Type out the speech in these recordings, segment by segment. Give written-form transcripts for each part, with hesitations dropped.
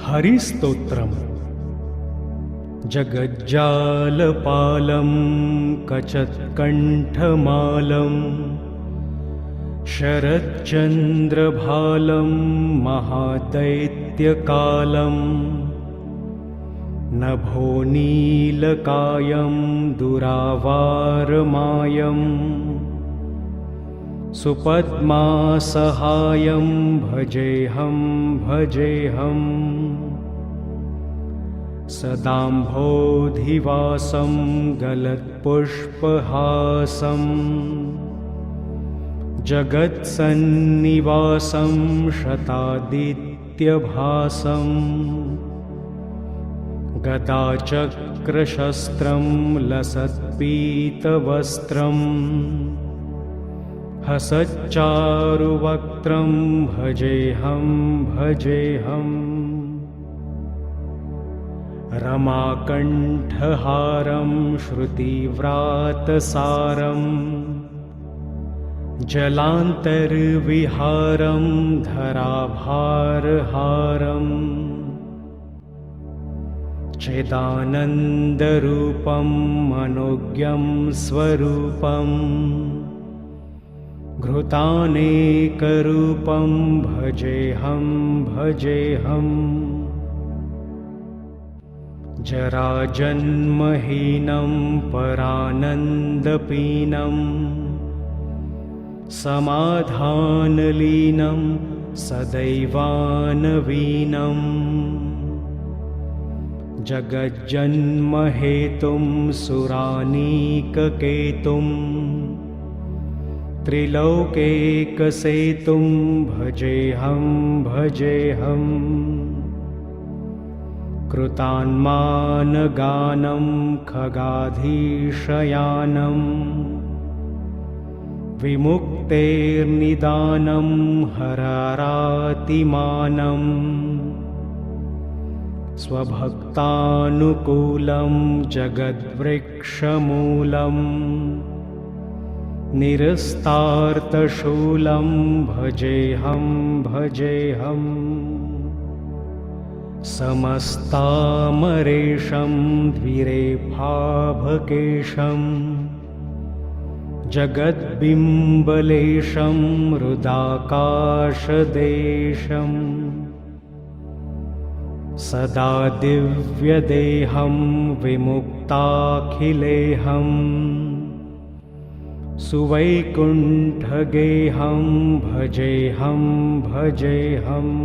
हरिस्तोत्रम्। जगज्जालपालं कचत्कण्ठमालं शरच्चन्द्रभालं महादैत्यकालं नभोनीलकायं दुरावारमायं सुपद्मासहायं भजेऽहं भजेऽहम्। सदाम्भोधिवासं गलत्पुष्पहासं जगत्सन्निवासं शतादित्यभासं गदाचक्रशस्त्रं लसत्पीतवस्त्रं हसच्चारुवक्त्रं भजेऽहं भजेऽहम्। रमाकण्ठहारं श्रुतिव्रातसारं जलान्तर्विहारं धराभारहारम् चिदानन्दरूपं मनोज्ञं स्वरूपं घृतानेकरूपं भजेऽहं भजेऽहम्। जराजन्महीनं परानन्दपीनं समाधानलीनं सदैवानवीनं जगज्जन्महेतुं सुरानीककेतुं त्रिलोकैकसेतुं भजेऽहं भजेऽहम्। कृतान्मानगानं खगाधीशयानं विमुक्तेर्निदानं हरारातिमानं स्वभक्तानुकूलं जगद्वृक्षमूलं निरस्तार्तशूलं भजेऽहं भजेऽहम्। समस्तामरेशं द्विरेफाभकेशं जगद्बिम्बलेशं हृदाकाशदेशं सदा दिव्यदेहं विमुक्ताखिलेहं सुवैकुण्ठगेहं भजेऽहं भजेऽहम्।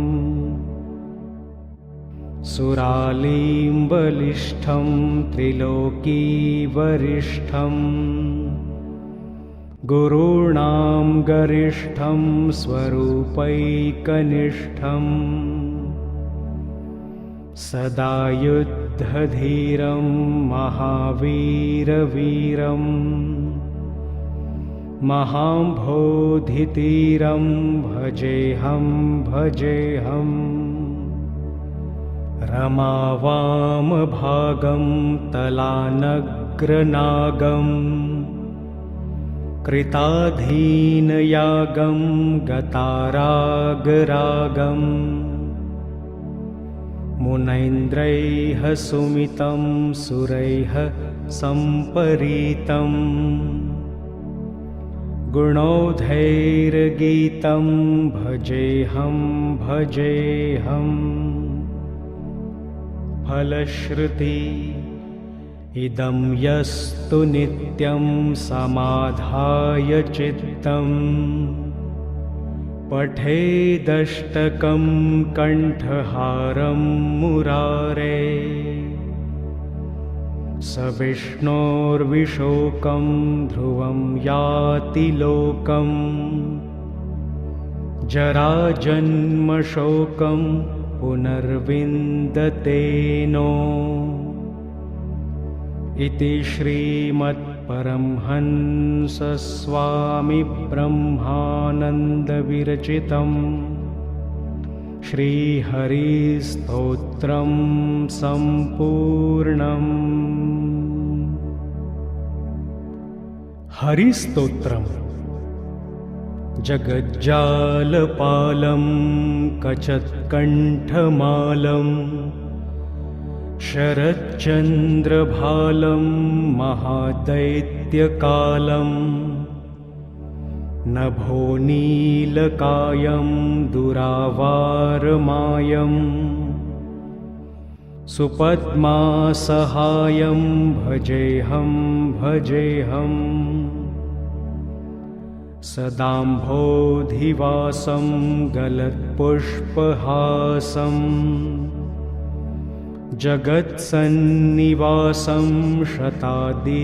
सुरालीम्बलिष्ठं त्रिलोकीवरिष्ठं गुरूणां गरिष्ठं स्वरूपैकनिष्ठं सदा युद्धधीरं महावीरवीरं महाम्भोधितीरं भजेऽहं भजेऽहम्। रमावामभागं तलानग्रनागं कृताधीनयागं गतारागरागं मुनैन्द्रैः सुमितं सुरैः सम्परीतं गुणौधैर्गीतं भजेऽहं भजेऽहम्। फलश्रुति इदं यस्तु नित्यं समाधाय चित्तं पठेदष्टकं कण्ठहारं मुरारे स विष्णोर्विशोकं ध्रुवं याति लोकं जराजन्मशोकं पुनर्विन्दतेनो। इति श्रीमत्परमहंसस्वामिब्रह्मानन्दविरचितं श्रीहरिस्तोत्रं सम्पूर्णम्। हरिस्तोत्रम्। जगज्जालपालं कचत्कण्ठमालं शरच्चन्द्रभालं महादैत्यकालं नभोनीलकायं दुरावारमायं सुपद्मासहायं भजेऽहं सदाम्भोधिवासं गलत्पुष्पहासं जगत्सन्निवासं शतादित्यभासं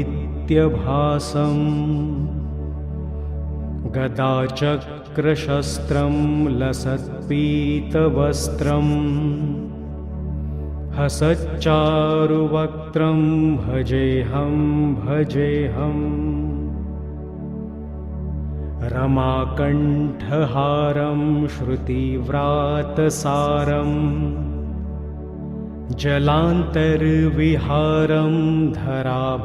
गदाचक्रशस्त्रं लसत्पीतवस्त्रं हसच्चारुवक्त्रं भजेऽहं रमाकण्ठहारं श्रुतिव्रातसारं जलान्तर्विहारं धराभारहारम्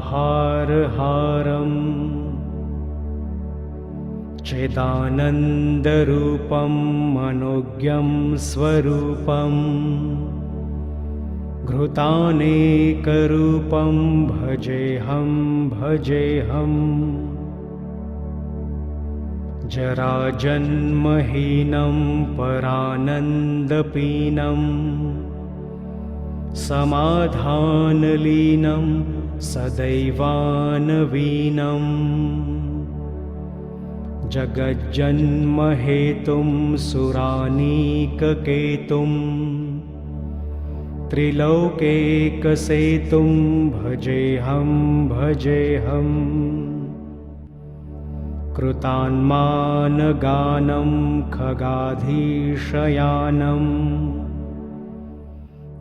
चिदानन्दरूपं मनोज्ञं स्वरूपं घृतानेकरूपं भजेऽहं जराजन्महीनं परानन्दपीनं समाधानलीनं सदैवानवीनं जगज्जन्महेतुं सुरानीककेतुं त्रिलोकेकसेतुं भजेऽहं कृतान्मानगानं खगाधीशयानं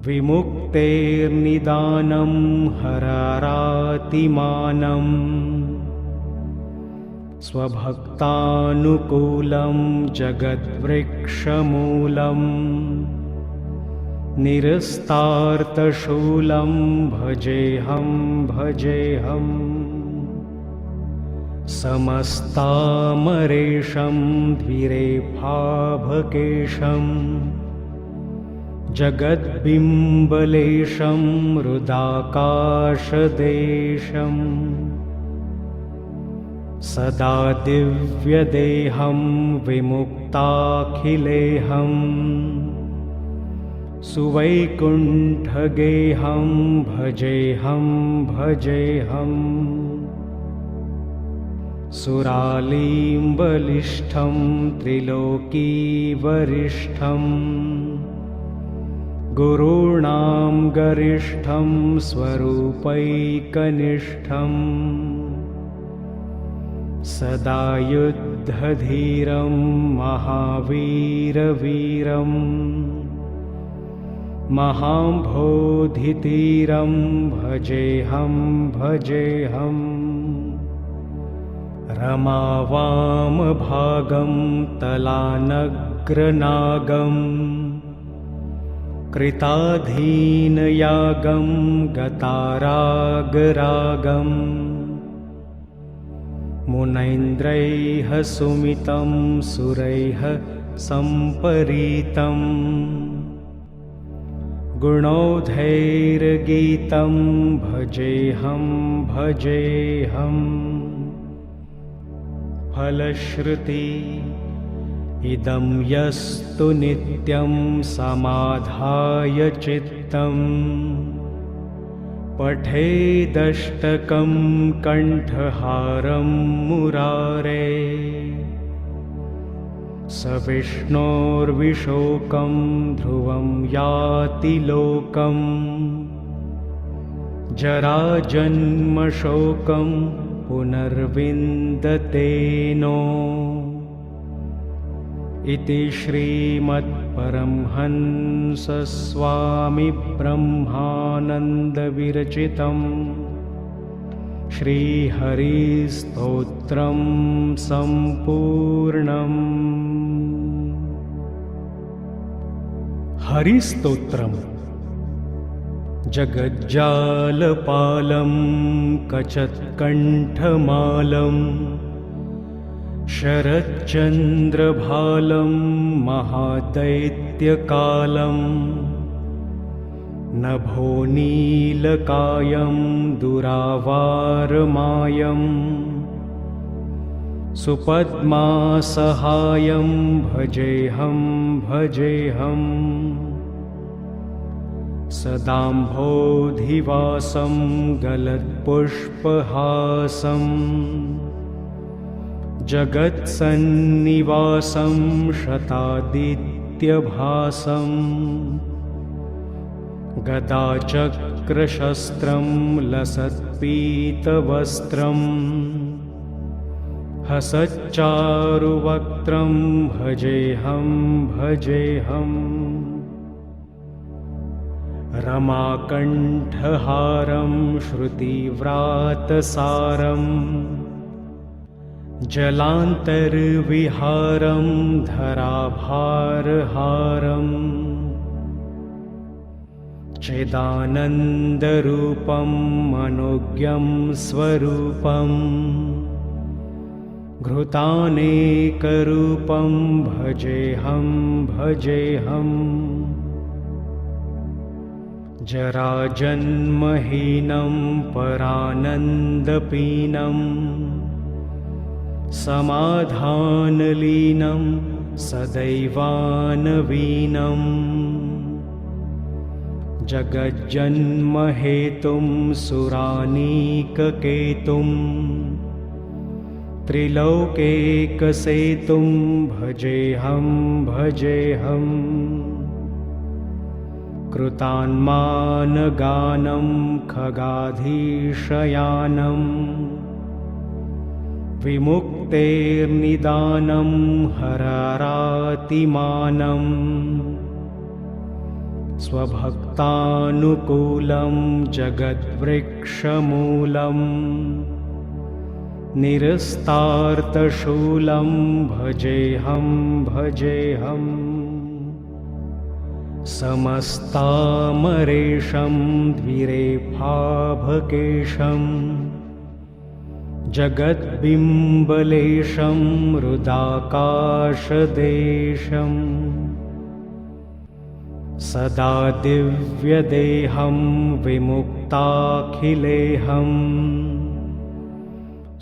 विमुक्तेर्निदानं हरारातिमानम् स्वभक्तानुकूलं जगद्वृक्षमूलं निरस्तार्तशूलं भजेऽहं समस्तामरेशं द्विरेफाभकेशं जगद्बिम्बलेशं हृदाकाशदेशम् सदा दिव्यदेहं विमुक्ताखिलेऽहं सुवैकुण्ठगेहं भजेऽहं सुरालीं बलिष्ठं त्रिलोकीवरिष्ठं गुरूणां गरिष्ठं स्वरूपैकनिष्ठम् सदा युद्धधीरं महावीरवीरं महाम्भोधितीरं भजेऽहं रमावामभागं तलानग्रनागं कृताधीनयागं गतारागरागम् मुनैन्द्रैः सुमितं सुरैः सम्परीतं गुणौधैर्गीतं भजेऽहं फलश्रुति इदं यस्तु नित्यं समाधाय चित्तम् पठेदष्टकं कण्ठहारं मुरारे स विष्णोर्विशोकं ध्रुवं याति लोकं जराजन्मशोकं पुनर्विन्दतेनो इति श्रीमद्परमहंसस्वामिब्रह्मानन्दविरचितं श्रीहरिस्तोत्रं सम्पूर्णम्। हरिस्तोत्रम्। जगज्जालपालं कचत्कण्ठमालं शरच्चन्द्रभालं महादैत्यकालं नभोनीलकायं दुरावारमायं सुपद्मासहायं भजेऽहं भजेऽहम् सदाम्भोधिवासं गलत्पुष्पहासं जगत्सन्निवासं शतादित्यभासं गदाचक्रशस्त्रं लसत्पीतवस्त्रं हसच्चारुवक्त्रं भजेऽहं भजेऽहम् रमाकण्ठहारं श्रुतिव्रातसारं जलान्तर्विहारं धराभारहारम् चिदानन्दरूपं मनोज्ञं स्वरूपं घृतानेकरूपं भजेऽहं भजेऽहम् जराजन्महीनं परानन्दपीनं समाधानलीनं सदैवानवीनं जगज्जन्महेतुं सुरानीककेतुं त्रिलोकेकसेतुं भजेऽहं भजेऽहम् कृतान्मानगानं खगाधीशयानं विमुक्तेर्निदानं हरारातिमानं स्वभक्तानुकूलं जगद्वृक्षमूलं निरस्तार्तशूलं भजेऽहं भजेऽहम् समस्तामरेशं द्विरेफाभकेशं जगद्बिम्बलेशं हृदाकाशदेशं सदा दिव्यदेहं विमुक्ताखिलेहं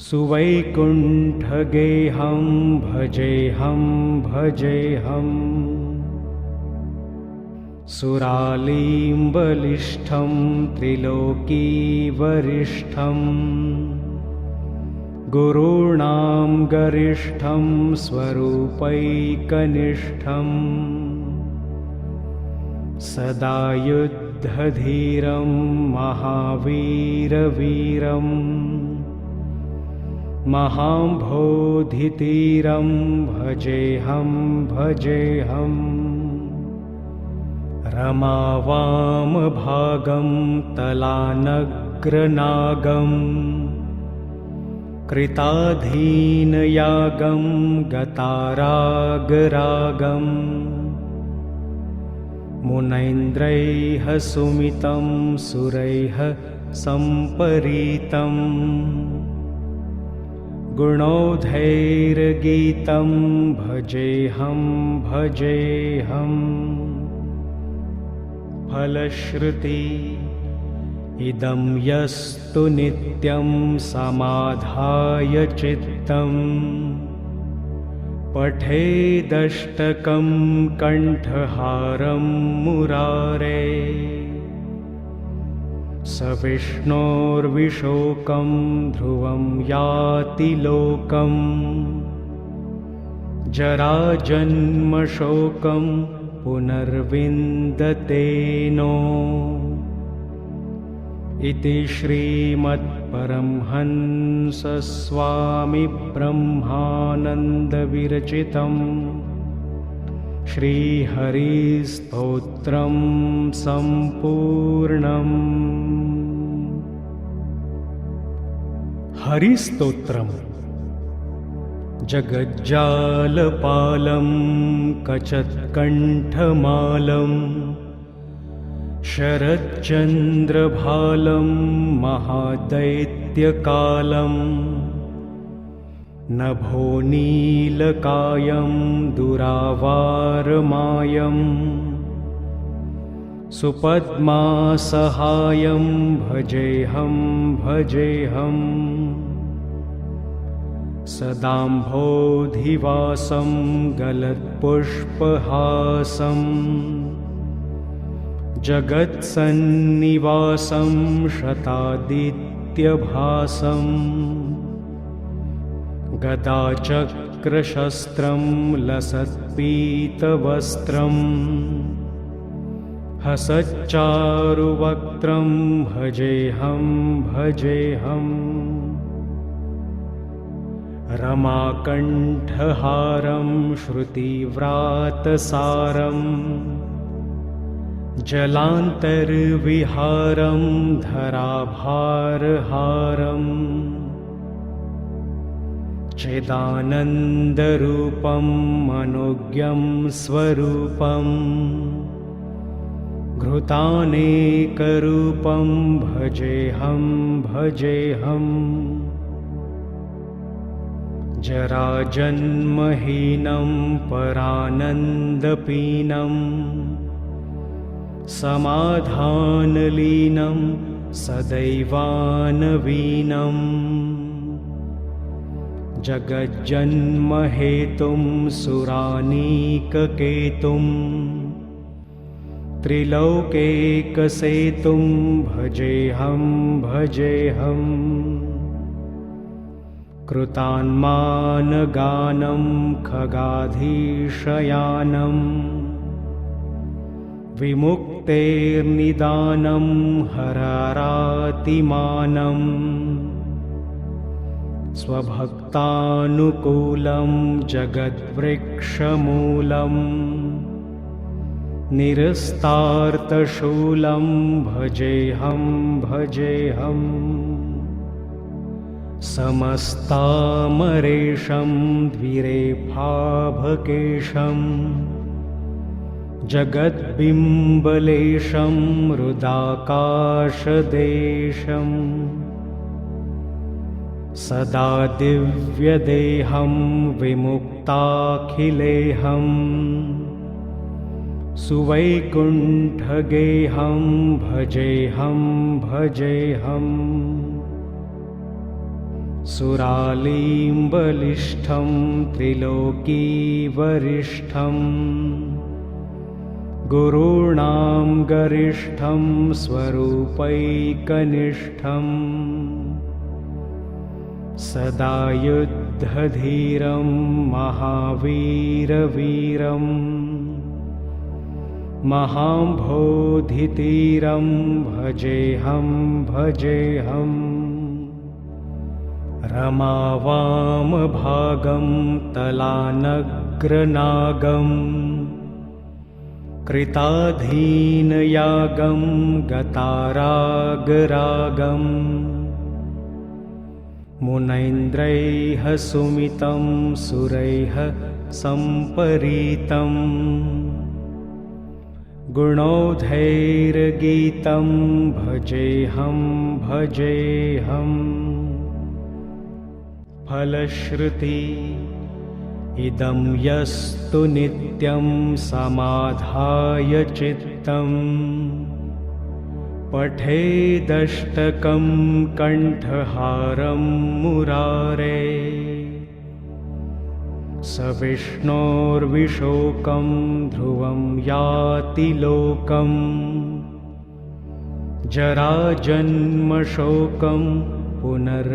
सुवैकुण्ठगेहं भजेऽहं भजेऽहम् सुरालीम्बलिष्ठं त्रिलोकीवरिष्ठं गुरूणां गरिष्ठं स्वरूपैकनिष्ठं सदा युद्धधीरं महावीरवीरं महाम्भोधितीरं भजेऽहं भजेऽहम् रमावामभागं तलानग्रनागं कृताधीनयागं गतारागरागं मुनैन्द्रैः सुमितं सुरैः सम्परीतं गुणौधैर्गीतं भजेऽहं भजेऽहम् फलश्रुति इदं यस्तु नित्यं समाधाय चित्तं पठेदष्टकं कण्ठहारं मुरारे स विष्णोर्विशोकं ध्रुवं याति लोकं जराजन्मशोकं पुनर्विन्दते नो इति श्रीमद्परमहंसस्वामिब्रह्मानन्दविरचितं श्रीहरिस्तोत्रं सम्पूर्णम्। हरिस्तोत्रम् जगज्जालपालं कचत्कण्ठमालं शरच्चन्द्रभालं महादैत्यकालं नभो नीलकायं दुरावारमायम् सुपद्मासहायं भजेऽहं भजेऽहम् सदाम्भोधिवासं गलत्पुष्पहासं जगत्सन्निवासं शतादित्यभासं गदाचक्रशस्त्रं लसत्पीतवस्त्रं हसच्चारुवक्त्रं भजेऽहं भजेऽहम् रमाकण्ठहारं श्रुतिव्रातसारं जलान्तर्विहारं धराभारहारम् चिदानन्दरूपं मनोज्ञं स्वरूपं घृतानेकरूपं भजेऽहं भजेऽहम् जराजन्महीनं परानन्दपीनं समाधानलीनं सदैवानवीनम् जगज्जन्महेतुं सुरानीककेतुं त्रिलोकैकसेतुं भजेऽहं भजेऽहम् कृतान्मानगानं खगाधीशयानं विमुक्तेर्निदानं हरारातिमानं स्वभक्तानुकूलं जगद्वृक्षमूलं निरस्तार्तशूलं भजेऽहं भजेऽहम् समस्तामरेशं द्विरेफाभकेशं जगद्बिम्बलेशं हृदाकाशदेशम् सदा दिव्यदेहं विमुक्ताखिलेहं सुवैकुण्ठगेहं भजेऽहं भजेऽहम् सुरालीम्बलिष्ठं त्रिलोकीवरिष्ठं गुरूणां गरिष्ठं स्वरूपैकनिष्ठम् सदा युद्धधीरं महावीरवीरं महाम्भोधितीरं भजेऽहं भजेऽहम् रमावामभागं तलानग्रनागं कृताधीनयागं गतारागरागं मुनैन्द्रैः सुमितं सुरैः सम्परीतं गुणौधैर्गीतं भजेऽहं भजेऽहम् फलश्रुति इदं यस्तु नित्यं समाधाय चित्तं पठेदष्टकं कण्ठहारं मुरारे स विष्णोर्विशोकं ध्रुवं याति लोकं जराजन्मशोकं पुनर्विन्दतेनो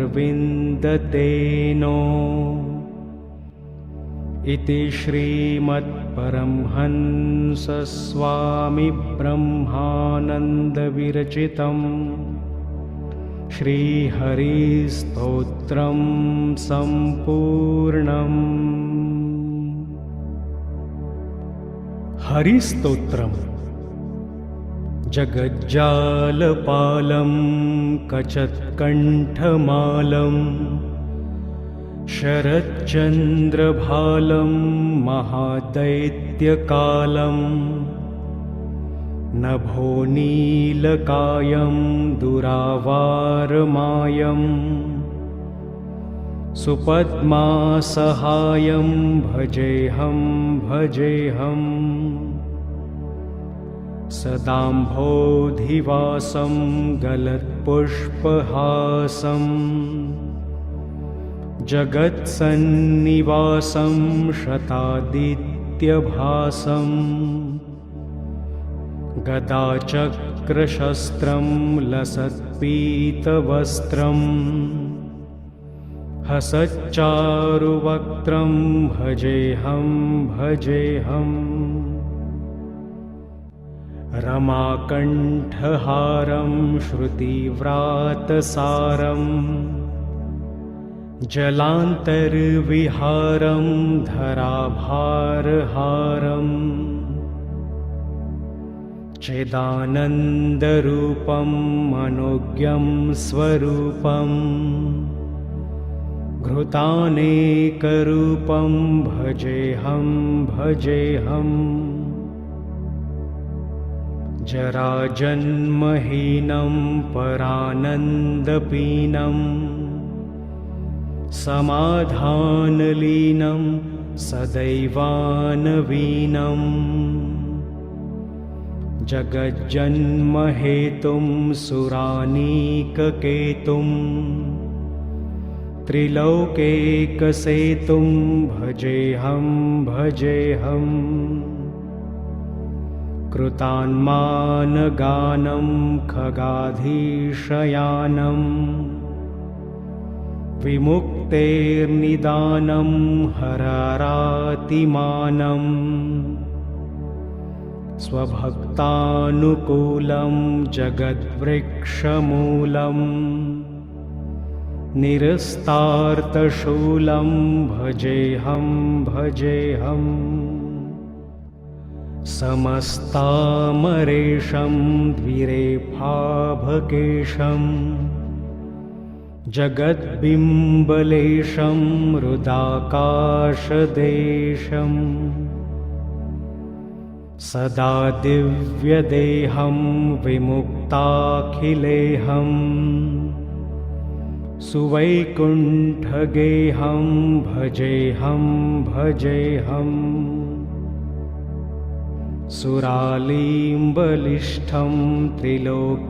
इति श्रीमद्परमहंसस्वामिब्रह्मानन्दविरचितं श्रीहरिस्तोत्रं सम्पूर्णम्। हरिस्तोत्रम् जगज्जालपालं कचत्कण्ठमालं शरच्चन्द्रभालं महादैत्यकालं नभो नीलकायं दुरावारमायं सुपद्मासहायं भजेऽहं भजेऽहम् सदाम्भोधिवासं गलत्पुष्पहासं जगत्सन्निवासं शतादित्यभासं गदाचक्रशस्त्रं लसत्पीतवस्त्रं हसच्चारुवक्त्रं भजेऽहं भजेऽहम् रमाकण्ठहारं श्रुतिव्रातसारं जलान्तर्विहारं धराभारहारं चिदानन्दरूपं मनोज्ञं स्वरूपं घृतानेकरूपं भजेऽहं भजेऽहम् जराजन्महीनं परानन्दपीनं समाधानलीनं सदैवानवीनं जगज्जन्महेतुं सुरानीककेतुं त्रिलोकेकसेतुं भजेऽहं भजेऽहम् कृतान्मानगानं खगाधीशयानं विमुक्तेर्निदानं हरारातिमानं स्वभक्तानुकूलं जगद्वृक्षमूलं निरस्तार्तशूलं भजेऽहं भजेऽहम् समस्तामरेशं द्विरेफाभकेशं जगद्बिम्बलेशं हृदाकाशदेशं सदा दिव्यदेहं विमुक्ताखिलेहं सुवैकुण्ठगेहं भजेऽहं भजेऽहम् सुरालीम्बलिष्ठं त्रिलोकीवरिष्ठं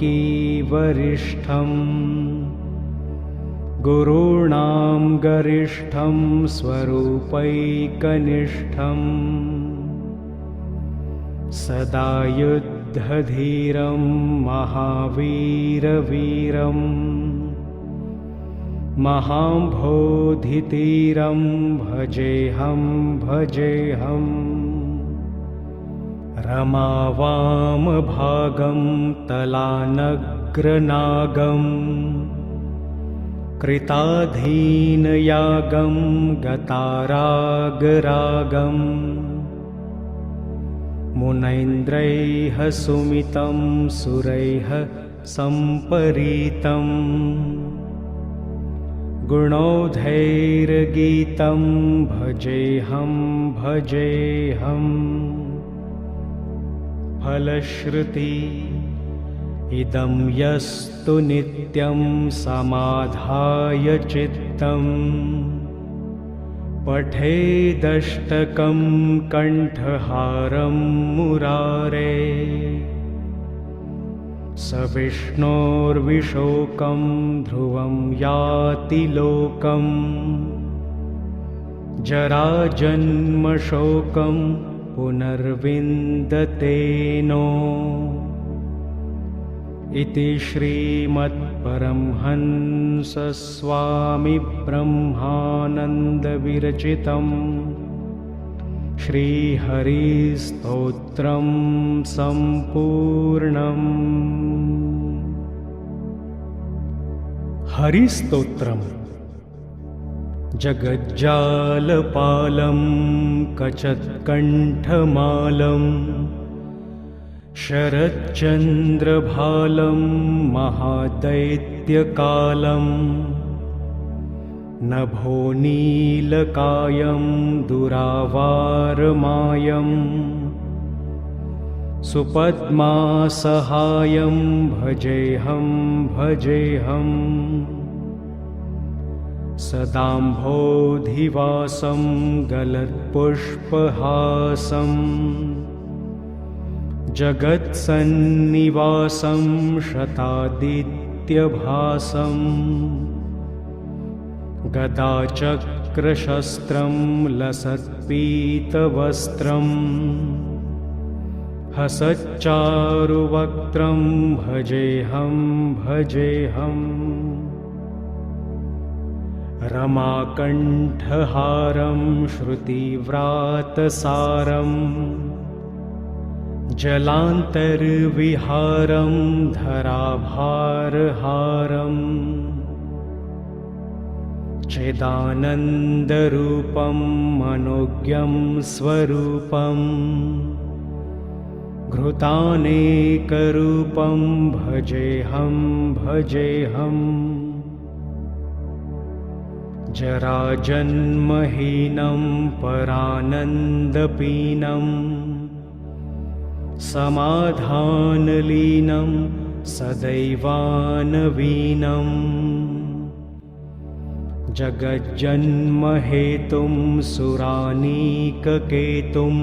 गुरूणां गरिष्ठं स्वरूपैकनिष्ठं सदा युद्धधीरं महावीरवीरं महाम्भोधितीरं भजेऽहं भजेऽहम् रमावामभागं तलानग्रनागं कृताधीनयागं गतारागरागं मुनैन्द्रैः सुमितं सुरैः सम्परीतं गुणौधैर्गीतं भजेऽहं भजेऽहम् फलश्रुति इदं यस्तु नित्यं समाधाय चित्तं पठेदष्टकं कण्ठहारं मुरारे स विष्णोर्विशोकं ध्रुवं याति लोकं जराजन्मशोकं पुनर्विन्दतेनो इति श्रीमत्परमहंसस्वामिब्रह्मानन्दविरचितं श्रीहरिस्तोत्रं सम्पूर्णम्। हरिस्तोत्रम् जगज्जालपालं कचत्कण्ठमालं शरच्चन्द्रभालं महादैत्यकालं नभोनीलकायं दुरावारमायं सुपद्मासहायं भजेऽहं भजेऽहम् सदाम्भोधिवासं गलत्पुष्पहासं जगत्सन्निवासं शतादित्यभासं गदाचक्रशस्त्रं लसत्पीतवस्त्रं हसच्चारुवक्त्रं भजेऽहं भजेऽहम् रमाकण्ठहारं श्रुतिव्रातसारं जलान्तर्विहारं धराभारहारम् चिदानन्दरूपं मनोज्ञं स्वरूपं घृतानेकरूपं भजेऽहं भजेऽहम् जराजन्महीनं परानन्दपीनं समाधानलीनं सदैवानवीनं जगज्जन्महेतुं सुरानीककेतुं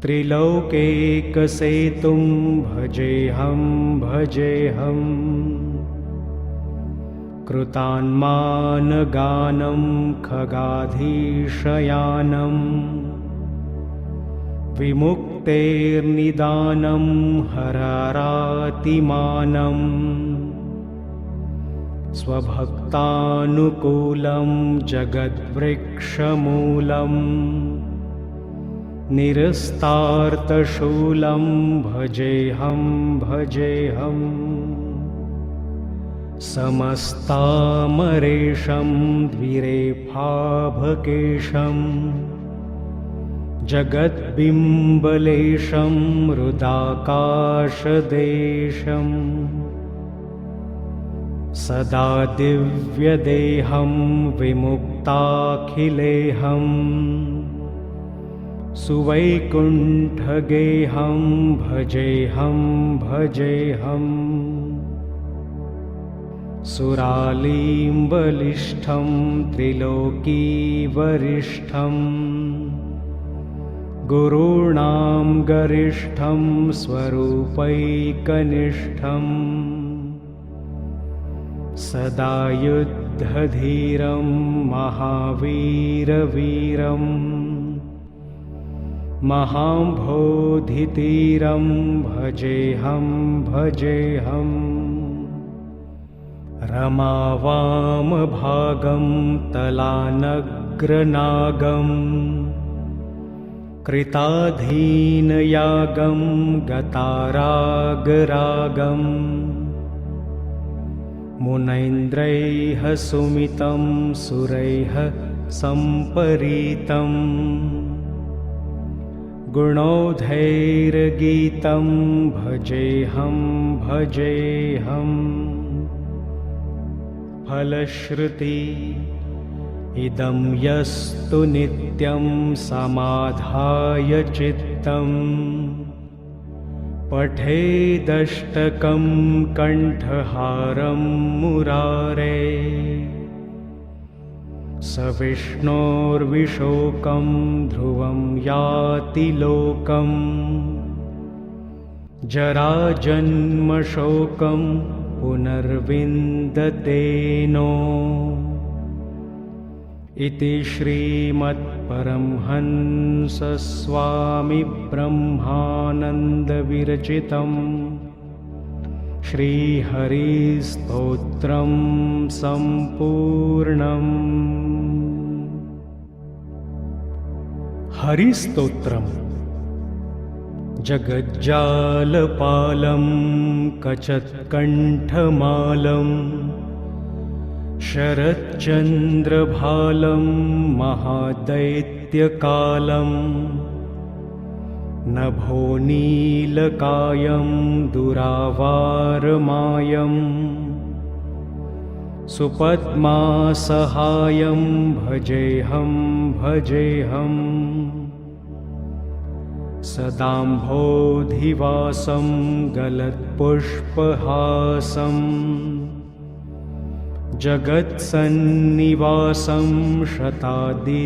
त्रिलोकैकसेतुं भजेऽहं भजेऽहम् कृतान्मानगानं खगाधीशयानं विमुक्तेर्निदानं हरारातिमानं स्वभक्तानुकूलं जगद्वृक्षमूलं निरस्तार्तशूलं भजेऽहं भजेऽहम् समस्तामरेशं द्विरेफाभकेशं जगद्बिम्बलेशं हृदाकाशदेशं सदा दिव्यदेहं विमुक्ताखिलेहं सुवैकुण्ठगेहं भजेऽहं भजेऽहम् सुरालीम्बलिष्ठं त्रिलोकीवरिष्ठं गुरूणां गरिष्ठं स्वरूपैकनिष्ठं सदा युद्धधीरं महावीरवीरं महाम्भोधितीरं भजेऽहं भजेऽहम् रमावामभागं तलानग्रनागं कृताधीनयागं गतारागरागं मुनैन्द्रैः सुमितं सुरैः सम्परीतं गुणौधैर्गीतं भजेऽहं भजेऽहम् फलश्रुति इदं यस्तु नित्यं समाधाय चित्तं पठेदष्टकं कण्ठहारं मुरारे स विष्णोर्विशोकं ध्रुवं याति लोकम् जराजन्मशोकं पुनर्विन्दतेनो इति श्रीमत्परमहंसस्वामिब्रह्मानन्दविरचितं श्रीहरिस्तोत्रं सम्पूर्णम्। हरिस्तोत्रम् जगज्जालपालं कचत्कण्ठमालं शरच्चन्द्रभालं महादैत्यकालं नभोनीलकायं दुरावारमायं सुपद्मासहायं भजेऽहं भजेऽहम् सदाम्भोधिवासं गलत्पुष्पहासं जगत्सन्निवासं शतादित्यभासं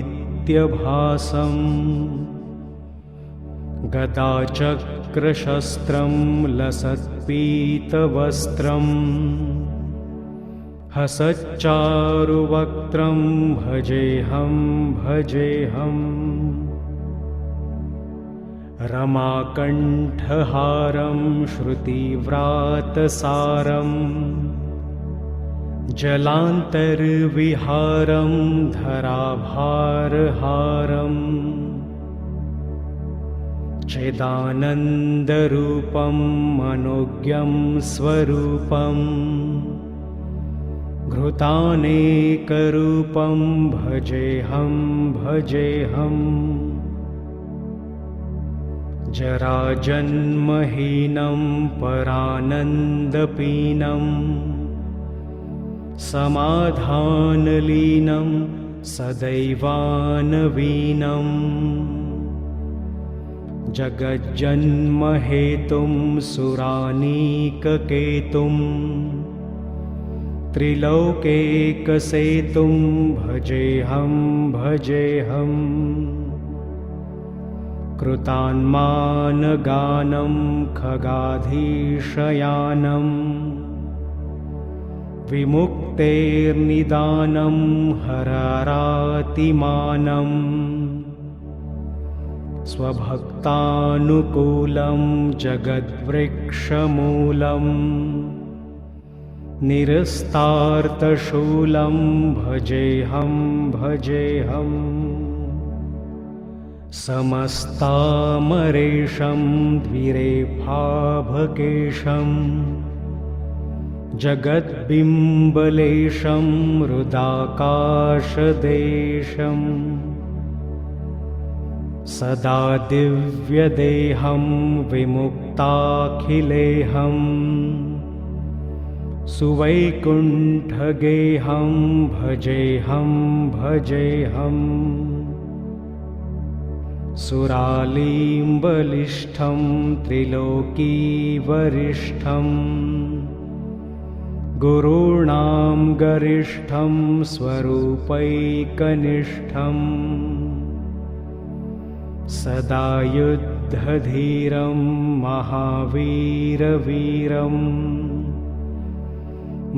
गदाचक्रशस्त्रं लसत्पीतवस्त्रं हसच्चारुवक्त्रं भजेऽहं भजेऽहम् रमाकण्ठहारं श्रुतिव्रातसारं जलान्तर्विहारं धराभारहारम् चिदानन्दरूपं मनोज्ञं स्वरूपं घृतानेकरूपं भजेऽहं भजेऽहम् जराजन्महीनं परानन्दपीनं समाधानलीनं सदैवानवीनं जगज्जन्महेतुं सुरानीककेतुं त्रिलोकेकसेतुं भजेऽहं भजेऽहम् कृतान्मानगानं खगाधीशयानं विमुक्तेर्निदानं हरारातिमानं स्वभक्तानुकूलं जगद्वृक्षमूलं निरस्तार्तशूलं भजेऽहं भजेऽहम् समस्तामरेशं द्विरेफाभकेशं जगद्बिम्बलेशं हृदाकाशदेशं सदा दिव्यदेहं विमुक्ताखिलेहं सुवैकुण्ठगेहं भजेऽहं भजेऽहम् सुरालीम्बलिष्ठं त्रिलोकीवरिष्ठं गुरूणां गरिष्ठं स्वरूपैकनिष्ठं सदा युद्धधीरं महावीरवीरं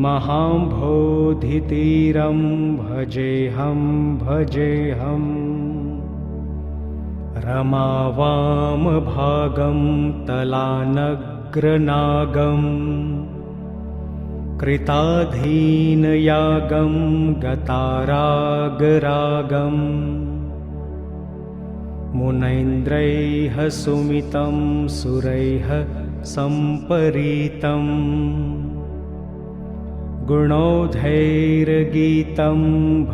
महाम्भोधितीरं भजेऽहं भजेऽहम् रमावामभागं तलानग्रनागं कृताधीनयागं गतारागरागं मुनैन्द्रैः सुमितं सुरैः सम्परीतं गुणौधैर्गीतं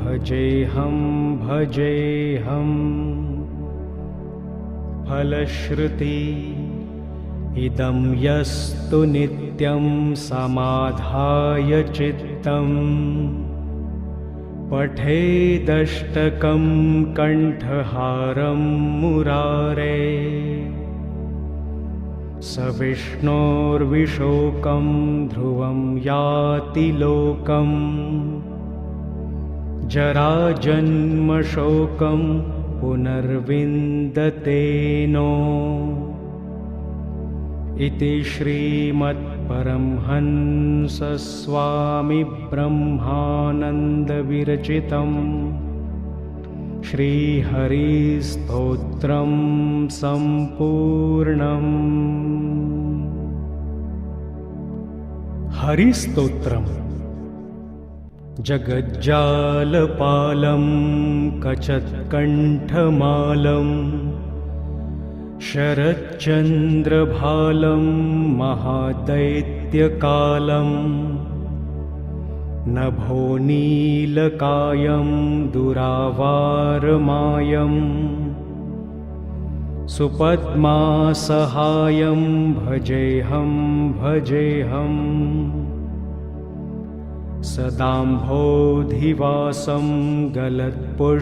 भजेऽहं भजेऽहम् फलश्रुति इदं यस्तु नित्यं समाधाय चित्तं पठेदष्टकं कण्ठहारं मुरारे स विष्णोर्विशोकं ध्रुवं याति लोकं जराजन्मशोकं पुनर्विन्दतेनो इति श्रीमत्परमहंसस्वामिब्रह्मानन्दविरचितं श्रीहरिस्तोत्रं सम्पूर्णम्। हरिस्तोत्रम् जगज्जालपालं कचत्कण्ठमालं शरच्चन्द्रभालं महादैत्यकालं नभोनीलकायं दुरावारमायं सुपद्मासहायं भजेऽहं भजेऽहम् सदाम्भोधिवासं गलत्पुष्पहासं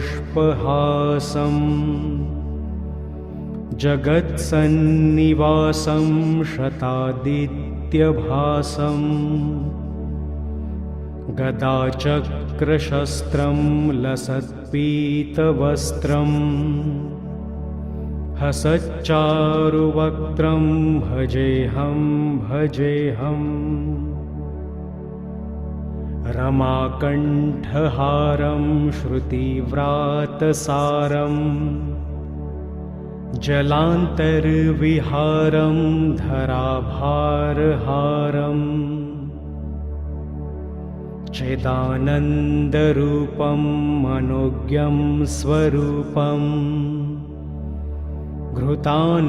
जगत्सन्निवासं शतादित्यभासं गदाचक्रशस्त्रं लसत्पीतवस्त्रम् हसच्चारुवक्त्रं भजेऽहं भजेऽहम् रमाकण्ठहारं श्रुतिव्रातसारम् जलान्तर्विहारं धराभारहारम् चिदानन्दरूपं मनोज्ञं स्वरूपम् घृतानेकरूपं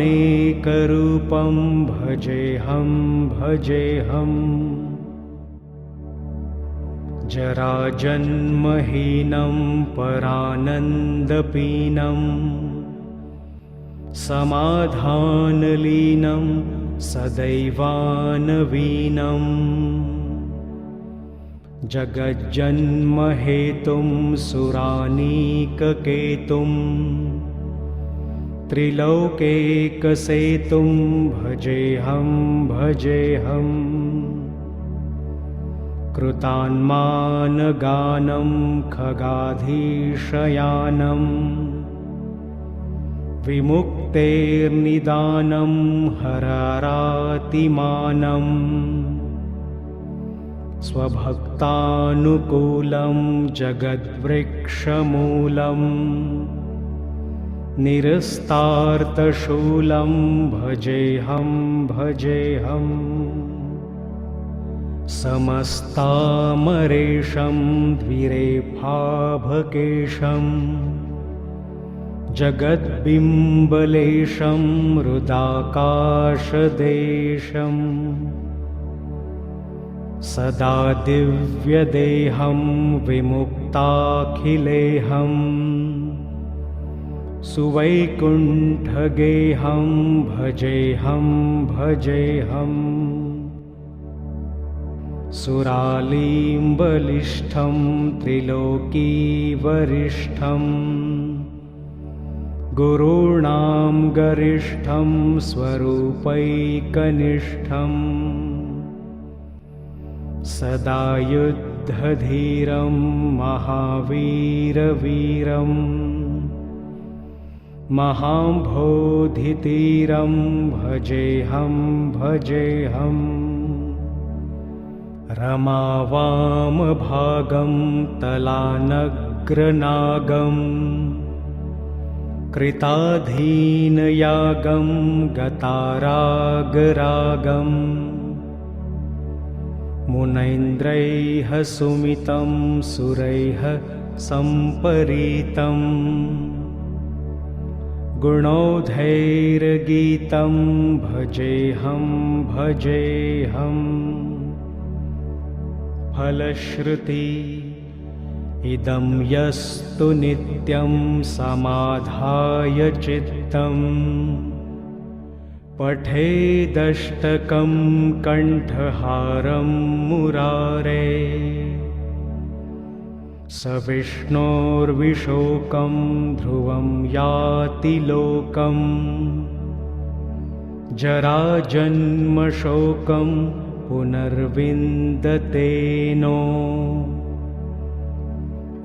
भजेऽहं भजेऽहम् जराजन्महीनं परानन्दपीनं समाधानलीनं सदैवानवीनम् जगज्जन्महेतुं सुरानीककेतुं त्रिलोकैकसेतुं भजेऽहं भजेऽहम् कृतान्मानगानं खगाधीशयानं विमुक्तेर्निदानं हरारातिमानम् स्वभक्तानुकूलं जगद्वृक्षमूलम् निरस्तार्तशूलं भजेऽहं भजेऽहम् समस्तामरेशं द्विरेफाभकेशं जगद्बिम्बलेशं हृदाकाशदेशम् सदा दिव्यदेहं विमुक्ताखिलेऽहं सुवैकुण्ठगेहं भजेऽहं भजेऽहम् सुरालीम्बलिष्ठं त्रिलोकीवरिष्ठं गुरूणां गरिष्ठं स्वरूपैकनिष्ठम् सदा युद्धधीरं महावीरवीरं महाम्भोधितीरं भजेऽहं भजेऽहम् रमावामभागं तलानग्रनागं कृताधीनयागं गतारागरागम् मुनैन्द्रैः सुमितं सुरैः सम्परीतं गुणौधैर्गीतं भजेऽहं भजेऽहम् फलश्रुति इदं यस्तु नित्यं समाधाय चित्तम् पठेदष्टकं कण्ठहारं मुरारे स विष्णोर्विशोकं ध्रुवं याति लोकं जराजन्मशोकं पुनर्विन्दतेनो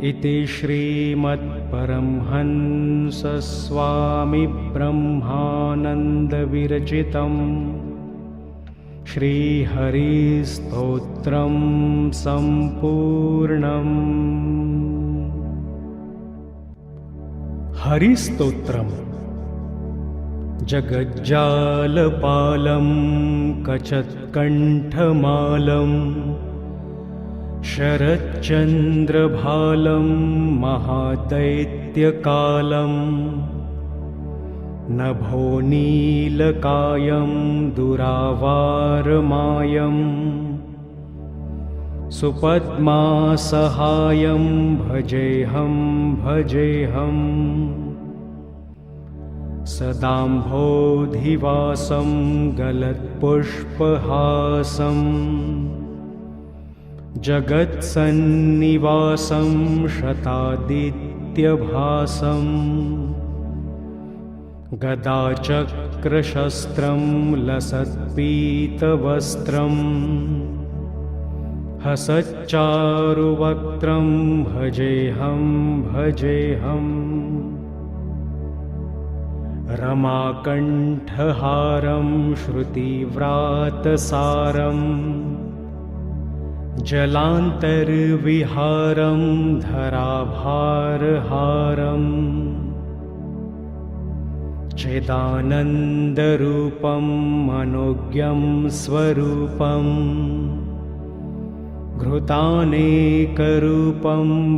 इति श्रीमत्परमहंसस्वामिब्रह्मानन्दविरचितं श्रीहरिस्तोत्रं सम्पूर्णम्। हरिस्तोत्रम् जगज्जालपालं कचत्कण्ठमालं शरच्चन्द्रभालं महादैत्यकालं नभोनीलकायं दुरावारमायं सुपद्मासहायं भजेऽहं भजेऽहम् सदाम्भोधिवासं गलत्पुष्पहासं जगत्सन्निवासं शतादित्यभासं गदाचक्रशस्त्रं लसत्पीतवस्त्रं हसच्चारुवक्त्रं भजेऽहं भजेऽहम् रमाकण्ठहारं श्रुतिव्रातसारम् जलान्तर्विहारं धराभारहारम् चिदानन्दरूपं मनोज्ञं स्वरूपम् घृतानेकरूपं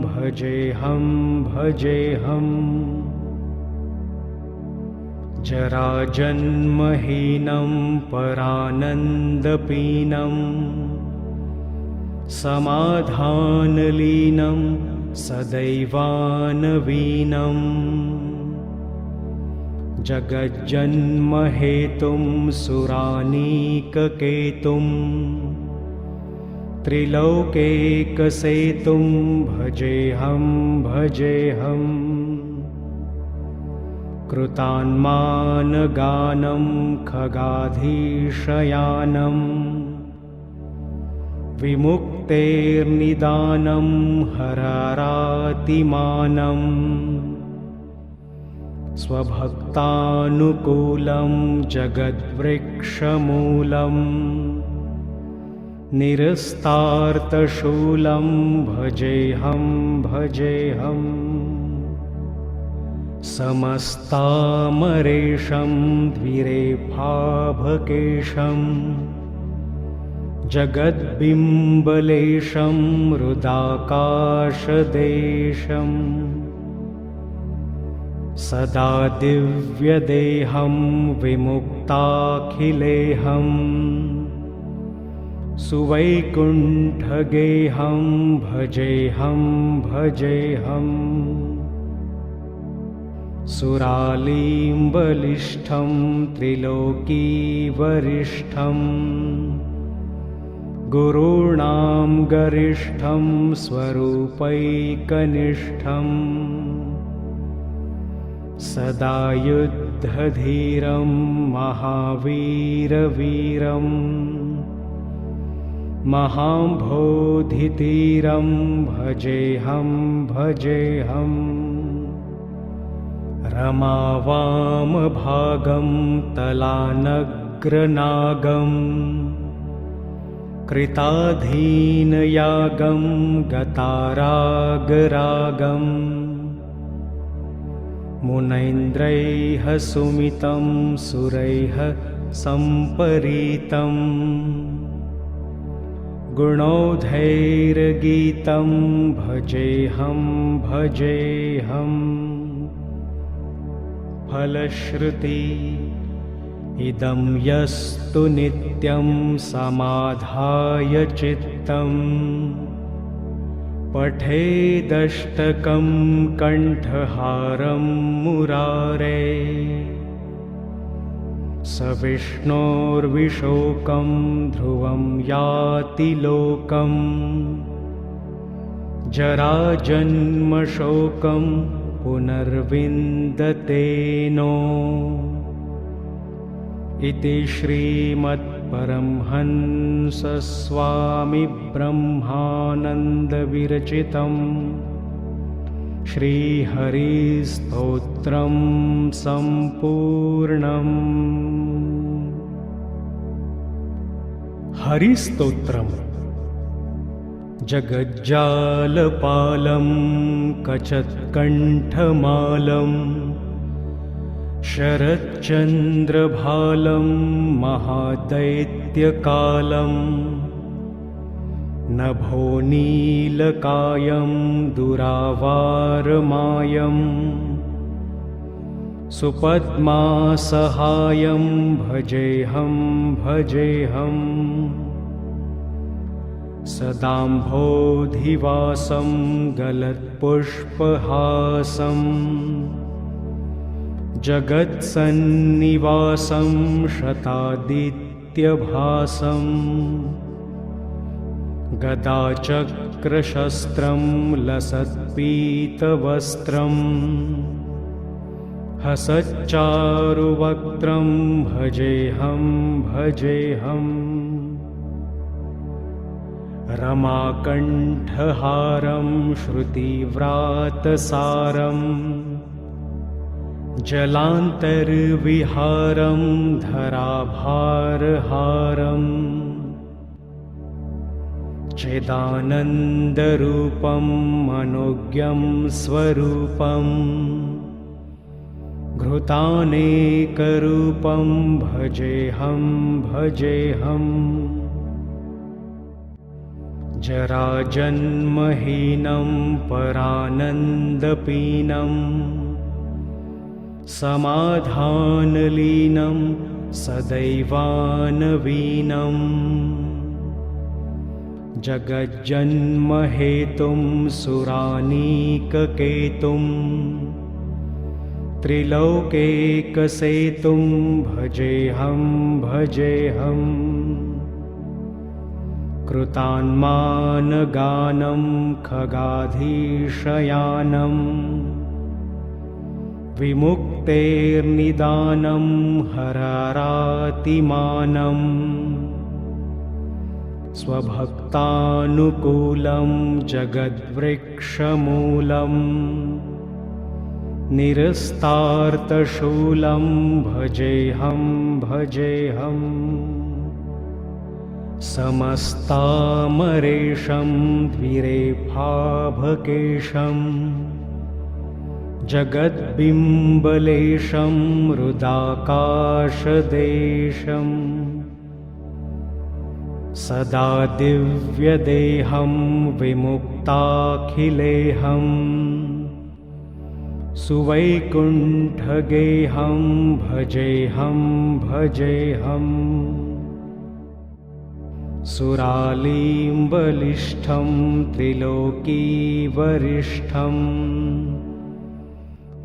भजेऽहं भजेऽहम् जराजन्महीनं परानन्दपीनं समाधानलीनं सदैवानवीनम् जगज्जन्महेतुं सुरानीककेतुं त्रिलोकैकसेतुं भजेऽहं भजेऽहम् कृतान्मानगानं खगाधीशयानं विमुक्तेर्निदानं हरारातिमानम् स्वभक्तानुकूलं जगद्वृक्षमूलं निरस्तार्तशूलं भजेऽहं भजेऽहम् समस्तामरेशं द्विरेफाभकेशं जगद्बिम्बलेशं हृदाकाशदेशम् सदा दिव्यदेहं विमुक्ताखिलेहं सुवैकुण्ठगेहं भजेऽहं भजेऽहम् सुरालीम्बलिष्ठं त्रिलोकीवरिष्ठं गुरूणां गरिष्ठं स्वरूपैकनिष्ठम् सदा युद्धधीरं महावीरवीरं महाम्भोधितीरं भजेऽहं भजेऽहम् रमावामभागं तलानग्रनागं कृताधीनयागं गतारागरागम् मुनैन्द्रैः सुमितं सुरैः सम्परीतं गुणौधैर्गीतं भजेऽहं भजेऽहम् फलश्रुति इदं यस्तु नित्यं समाधाय चित्तम् पठेदष्टकं कण्ठहारं मुरारे स विष्णोर्विशोकं ध्रुवं याति लोकम् जराजन्मशोकं पुनर्विन्दतेनो इति श्रीमत्परमहंसस्वामिब्रह्मानन्दविरचितं श्रीहरिस्तोत्रं सम्पूर्णम्। हरिस्तोत्रम् जगज्जालपालं कचत्कण्ठमालं शरच्चन्द्रभालं महादैत्यकालं नभोनीलकायं दुरावारमायं सुपद्मासहायं भजेऽहं भजेऽहम् सदाम्भोधिवासं गलत्पुष्पहासं जगत्सन्निवासं शतादित्यभासं गदाचक्रशस्त्रं लसत्पीतवस्त्रं हसच्चारुवक्त्रं भजेऽहं भजेऽहम् रमाकण्ठहारं श्रुतिव्रातसारम् जलान्तर्विहारं धराभारहारम् चिदानन्दरूपं मनोज्ञं स्वरूपम् घृतानेकरूपं भजेऽहं भजेऽहम् जराजन्महीनं परानन्दपीनं समाधानलीनं सदैवानवीनम् जगज्जन्महेतुं सुरानीककेतुं त्रिलोकेकसेतुं भजेऽहं भजेऽहम् कृतान्मानगानं खगाधीशयानं विमुक्तेर्निदानं हरारातिमानम् स्वभक्तानुकूलं जगद्वृक्षमूलं निरस्तार्तशूलं भजेऽहं भजेऽहम् समस्तामरेशं द्विरेफाभकेशं जगद्बिम्बलेशं हृदाकाशदेशम् सदा दिव्यदेहं विमुक्ताखिलेऽहं सुवैकुण्ठगेहं भजेऽहं भजेऽहम् सुरालीं बलिष्ठं त्रिलोकीवरिष्ठं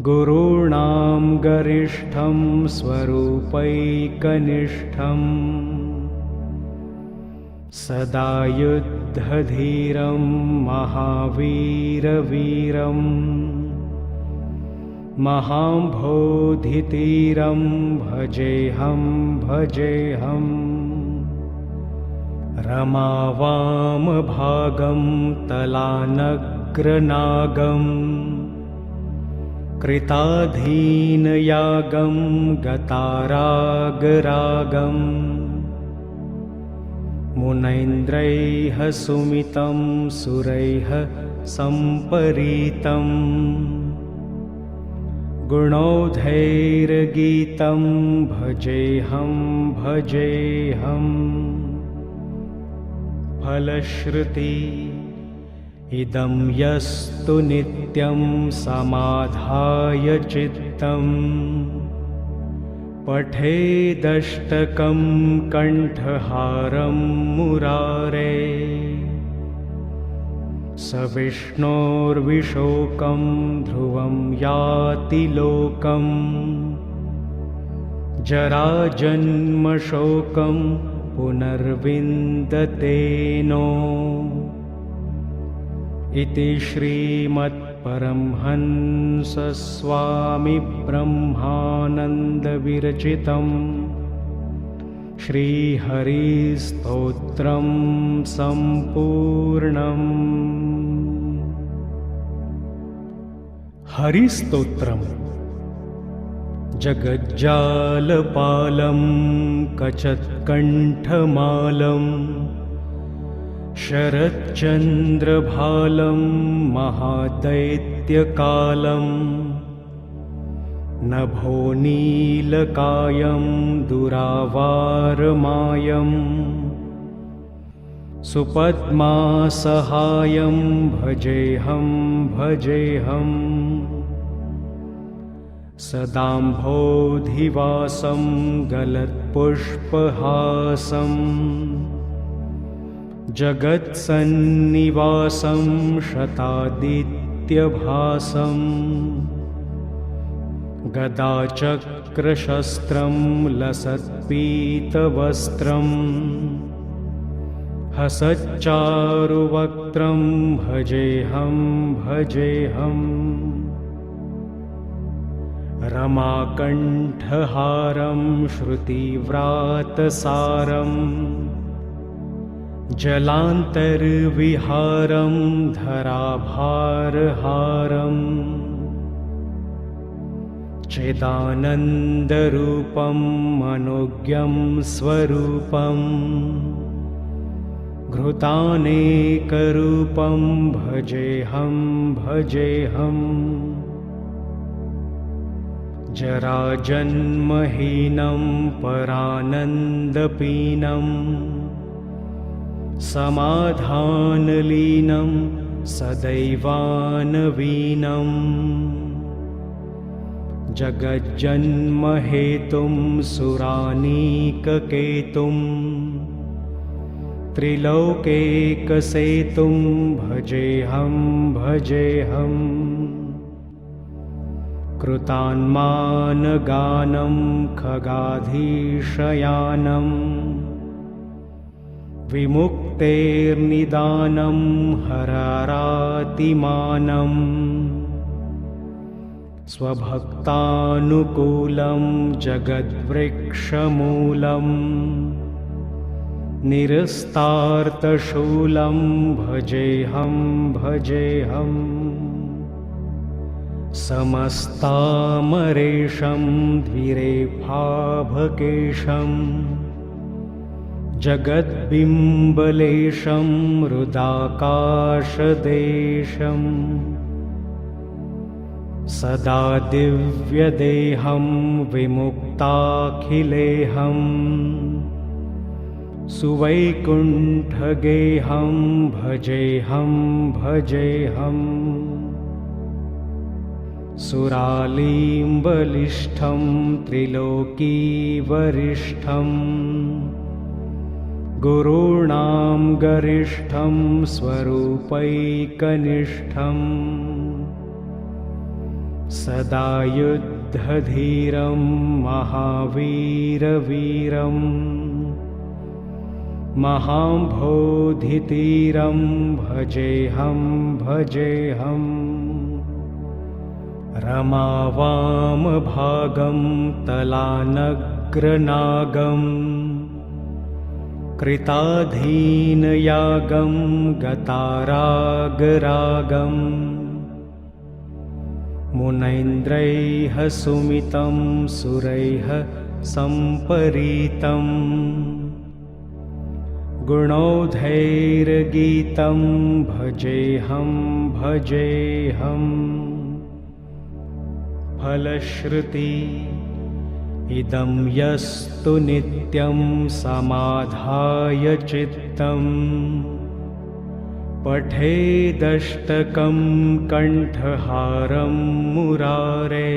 गुरूणां गरिष्ठं स्वरूपैकनिष्ठम् सदा युद्धधीरं महावीरवीरं महाम्भोधितीरं भजेऽहं भजेऽहम् रमावामभागं तलानग्रनागं कृताधीनयागं गतारागरागम् मुनैन्द्रैः सुमितं सुरैः सम्परीतं गुणौधैर्गीतं भजेऽहं भजेऽहम् फलश्रुति इदं यस्तु नित्यं समाधाय चित्तम् पठेदष्टकं कण्ठहारं मुरारे स विष्णोर्विशोकं ध्रुवं याति लोकम् जराजन्मशोकं पुनर्विन्दते नो इति श्रीमत्परमहंसस्वामी ब्रह्मानन्दविरचितं श्रीहरिस्तोत्रं सम्पूर्णम्। हरिस्तोत्रम् जगज्जालपालं कचत्कण्ठमालं शरच्चन्द्रभालं महादैत्यकालं नभोनीलकायं दुरावारमायं सुपद्मासहायं भजेऽहं भजेऽहम् सदाम्भोधिवासं गलत्पुष्पहासं जगत्सन्निवासं शतादित्यभासं गदाचक्रशस्त्रं लसत्पीतवस्त्रं हसच्चारुवक्त्रं भजेऽहं भजेऽहम् रमाकण्ठहारं श्रुतिव्रातसारं जलान्तर्विहारं धराभारहारम् चिदानन्दरूपं मनोज्ञं स्वरूपम् घृतानेकरूपं भजेऽहम् जराजन्महीनं परानन्दपीनं समाधानलीनं सदैवानवीनं जगज्जन्महेतुं सुरानीककेतुं त्रिलोकेकसेतुं भजेऽहम् कृतान्मानगानं खगाधीशयानं विमुक्तेर्निदानं हरारातिमानम् स्वभक्तानुकूलं जगद्वृक्षमूलं निरस्तार्तशूलं भजेऽहम् समस्तामरेशं द्विरेफाभकेशं जगद्बिम्बलेशं हृदाकाशदेशम् सदा दिव्यदेहं विमुक्ताखिलेऽहं सुवैकुण्ठगेहं भजेऽहम् सुरालीम्बलिष्ठं त्रिलोकीवरिष्ठं गुरूणां गरिष्ठं स्वरूपैकनिष्ठम् सदा युद्धधीरं महावीरवीरं महाम्भोधितीरं भजेऽहम् रमावामभागं तलानग्रनागं कृताधीनयागं गतारागरागम् मुनैन्द्रैः सुमितं सुरैः सम्परीतं गुणौधैर्गीतं भजेऽहम् फलश्रुति इदं यस्तु नित्यं समाधाय चित्तम् पठेदष्टकं कण्ठहारं मुरारे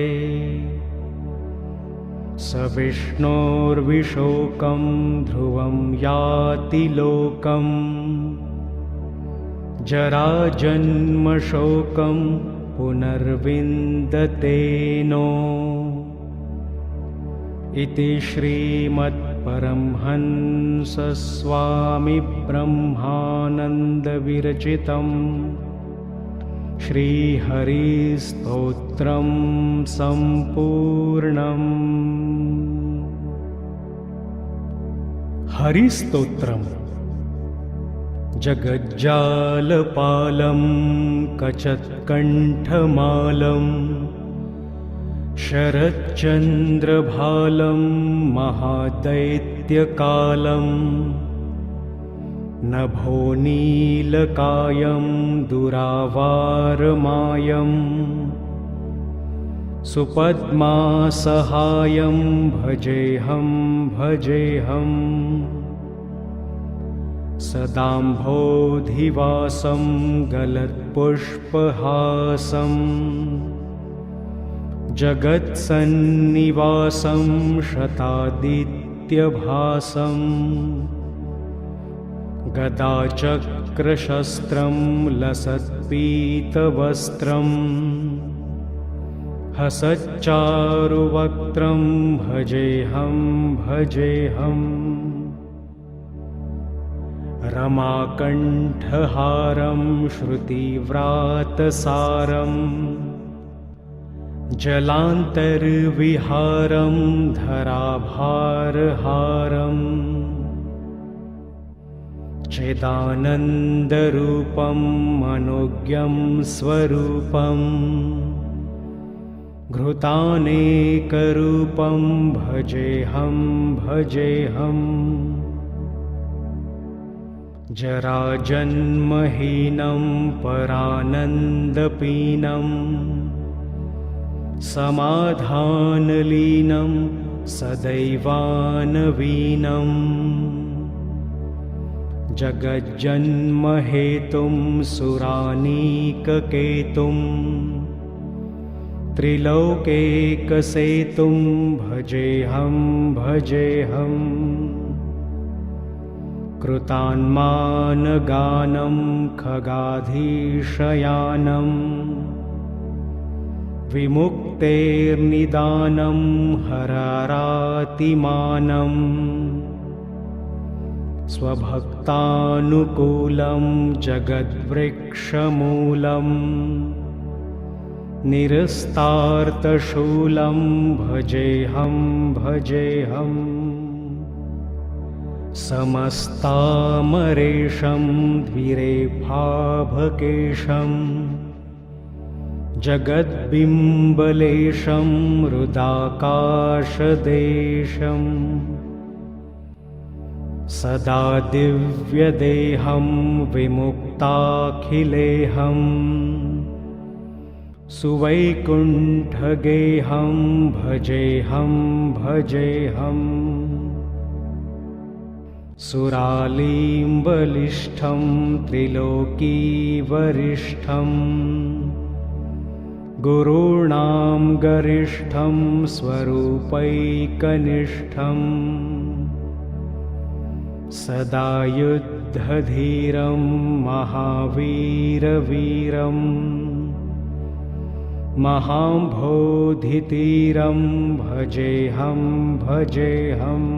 स विष्णोर्विशोकं ध्रुवं याति लोकम् जराजन्मशोकं पुनर्विन्दतेनो इति श्रीमत्परमहंसस्वामी ब्रह्मानन्दविरचितं श्रीहरिस्तोत्रं सम्पूर्णम्। हरिस्तोत्रम् जगज्जालपालं कचत्कण्ठमालं शरच्चन्द्रभालं महादैत्यकालं नभोनीलकायं दुरावारमायं सुपद्मासहायं भजेऽहम् सदाम्भोधिवासं गलत्पुष्पहासं जगत्सन्निवासं शतादित्यभासं गदाचक्रशस्त्रं लसत्पीतवस्त्रं हसच्चारुवक्त्रं भजेऽहम् रमाकण्ठहारं श्रुतिव्रातसारं जलान्तर्विहारं धराभारहारम् चिदानन्दरूपं मनोज्ञं स्वरूपं घृतानेकरूपं भजेऽहं भजेऽहम् जराजन्महीनं परानन्दपीनं समाधानलीनं सदैवानवीनं जगज्जन्महेतुं सुरानीककेतुं त्रिलोकेकसेतुं भजेऽहं भजेऽहम् कृतान्मानगानं खगाधीशयानं विमुक्तेर्निदानं हरारातिमानं स्वभक्तानुकूलं जगद्वृक्षमूलं निरस्तार्तशूलं भजेऽहं भजेऽहम् समस्तामरेशं द्विरेफाभकेशं जगद्बिम्बलेशं हृदाकाशदेशं सदा दिव्यदेहं विमुक्ताखिलेहं सुवैकुण्ठगेहं भजेऽहं भजेऽहम् सुरालीम्बलिष्ठं त्रिलोकीवरिष्ठं गुरूणां गरिष्ठं स्वरूपैकनिष्ठं सदा युद्धधीरं महावीरवीरं महाम्भोधितीरं भजेऽहं भजेऽहम्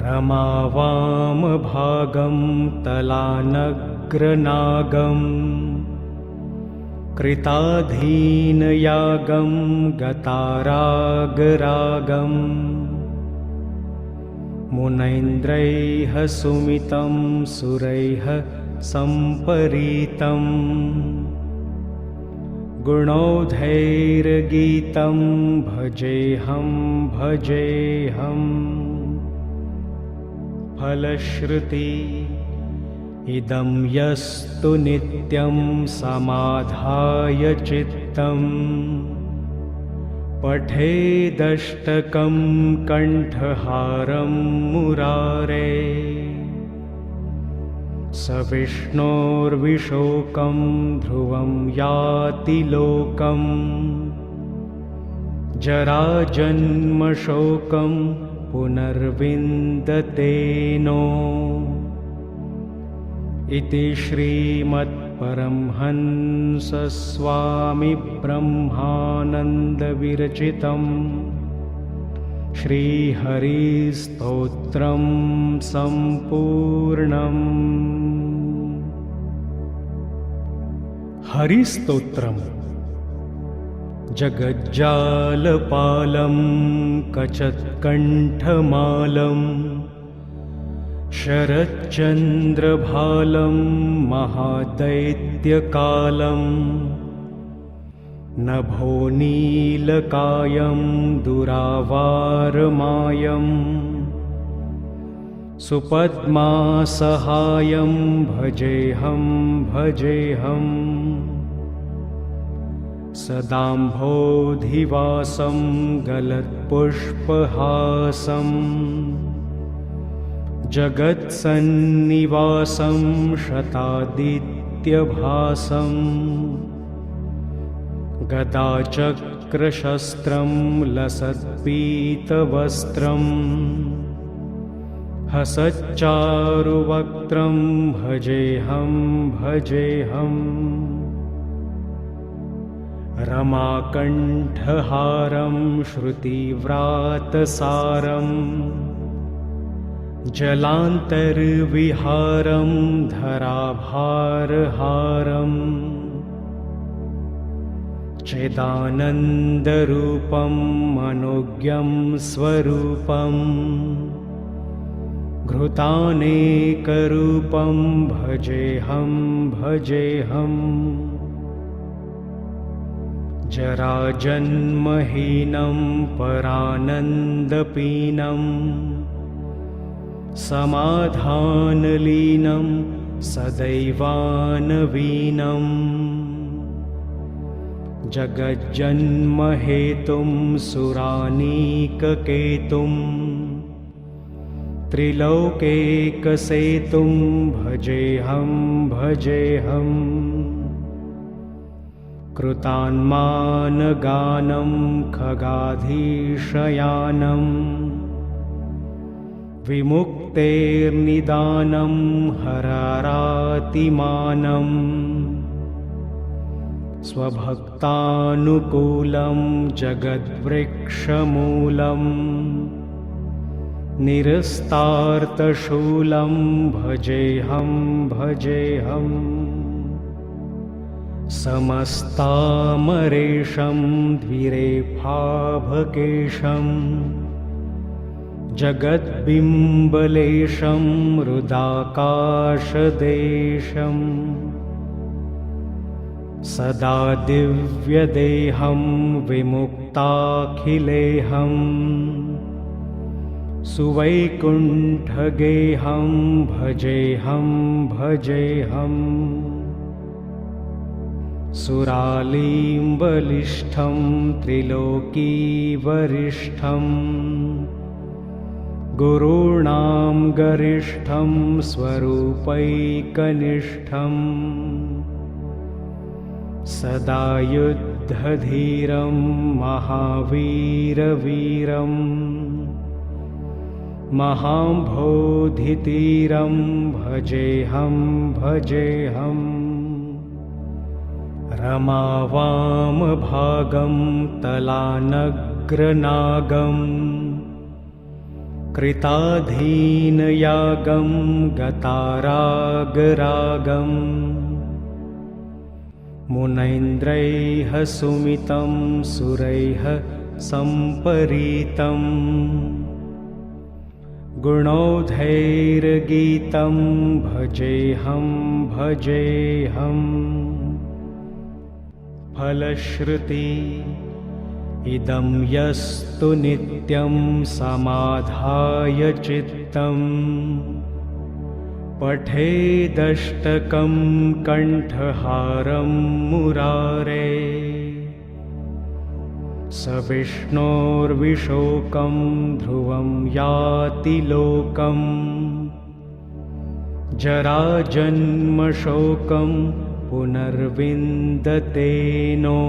रमावामभागं तलानग्रनागं कृताधीनयागं गतारागरागं मुनैन्द्रैः सुमितं सुरैः सम्परीतं गुणौधैर्गीतं भजेऽहं भजेऽहम् फलश्रुति इदं यस्तु नित्यं समाधाय चित्तं पठेदष्टकं कण्ठहारं मुरारे स विष्णोर्विशोकं ध्रुवं याति लोकं जराजन्मशोकं पुनर्विन्दतेनो इति श्रीमत्परमहंसस्वामिब्रह्मानन्दविरचितं श्रीहरिस्तोत्रं सम्पूर्णम्। हरिस्तोत्रम् जगज्जालपालं कचत्कण्ठमालं शरच्चन्द्रभालं महादैत्यकालं नभोनीलकायं दुरावारमायं सुपद्मासहायं भजेऽहं भजेऽहम् सदाम्भोधिवासं गलत्पुष्पहासं जगत्सन्निवासं शतादित्यभासं गदाचक्रशस्त्रं लसत्पीतवस्त्रं हसच्चारुवक्त्रं भजेऽहं भजेऽहम् रमाकण्ठहारं श्रुतिव्रातसारं जलान्तर्विहारं धराभारहारम् चिदानन्दरूपं मनोज्ञं स्वरूपं घृतानेकरूपं भजेऽहं भजेऽहम् जराजन्महीनं परानन्दपीनं समाधानलीनं सदैवानवीनं जगज्जन्महेतुं सुरानीककेतुं त्रिलोकैकसेतुं भजेऽहं भजेऽहम् कृतान्मानगानं खगाधीशयानं विमुक्तेर्निदानं हरारातिमानं स्वभक्तानुकूलं जगद्वृक्षमूलं निरस्तार्तशूलं भजेऽहं भजेऽहम् समस्तामरेशं द्विरेफाभकेशं जगद्बिम्बलेशं हृदाकाशदेशं सदा दिव्यदेहं विमुक्ताखिलेहं सुवैकुण्ठगेहं भजेऽहं भजेऽहम् सुरालीम्बलिष्ठं त्रिलोकीवरिष्ठं गुरूणां गरिष्ठं स्वरूपैकनिष्ठं सदा युद्धधीरं महावीरवीरं महाम्भोधितीरं भजेऽहं भजेऽहम् रमावामभागं तलानग्रनागं कृताधीनयागं गतारागरागं मुनैन्द्रैः सुमितं सुरैः सम्परीतं गुणौधैर्गीतं भजेऽहं भजेऽहम् फलश्रुति इदं यस्तु नित्यं समाधाय चित्तं पठेदष्टकं कण्ठहारं मुरारे स विष्णोर्विशोकं ध्रुवं याति लोकं जराजन्मशोकं पुनर्विन्दते नो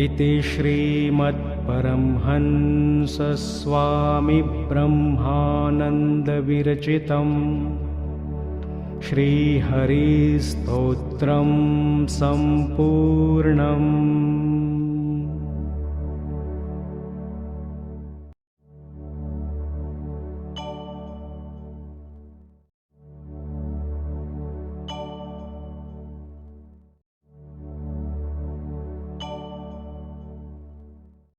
इति श्रीमद्परमहंसस्वामिब्रह्मानन्दविरचितं श्रीहरिस्तोत्रं सम्पूर्णम्।